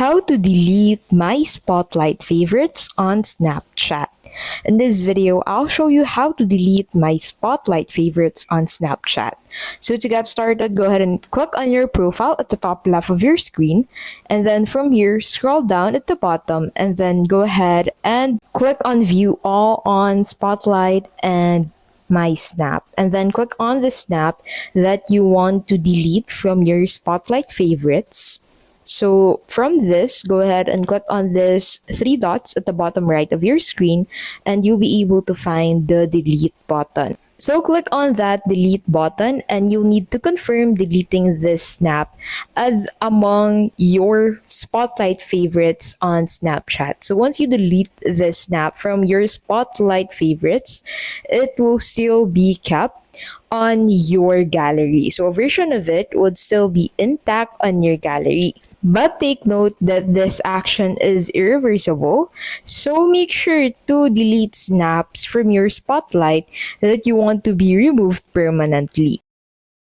How to delete my Spotlight favorites on Snapchat. In this video, I'll show you how to delete my Spotlight favorites on Snapchat. So to get started, go ahead and click on your profile at the top left of your screen. And then from here, scroll down at the bottom and then go ahead and click on View All on Spotlight and My Snap. And then click on the snap that you want to delete from your Spotlight favorites. So from this, go ahead and click on this three dots at the bottom right of your screen and you'll be able to find the delete button. So click on that delete button and you'll need to confirm deleting this snap as among your Spotlight favorites on Snapchat. So once you delete this snap from your Spotlight favorites, it will still be kept on your gallery. So a version of it would still be intact on your gallery. But take note that this action is irreversible, so make sure to delete snaps from your Spotlight that you want to be removed permanently.